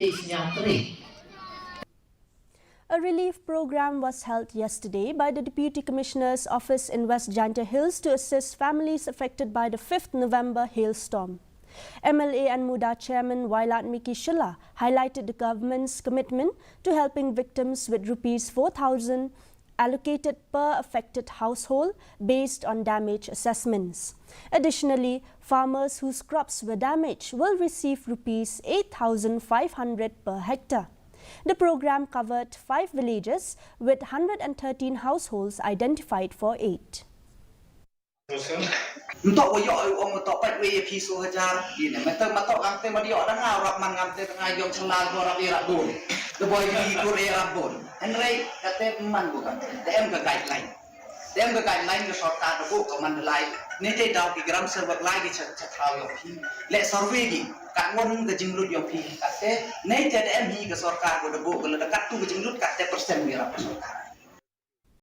A relief program was held yesterday by the Deputy Commissioner's Office in West Jaintia Hills to assist families affected by the 5th November hailstorm. MLA and Muda Chairman Wailat Miki Shilla highlighted the government's commitment to helping victims with Rs 4,000 allocated per affected household based on damage assessments. Additionally, farmers whose crops were damaged will receive Rs 8,500 per hectare. The program covered 5 villages with 113 households identified for aid. Untuk boyok orang untuk pat we pisu hajar ini meter matok angte madiok danga rak man angte tengah jom selar borak irak bun the boy di kur irak bun henry kate man bukan dem ke guideline ke sorta bu ke man lai ni te daw ki gram server lai ki chathau yo phi le survey gi ka ngon ke jinglut yo phi kate nei te dem hi ke sarkar ko bu ke le kat tu ke jinglut kate persen mira sarkar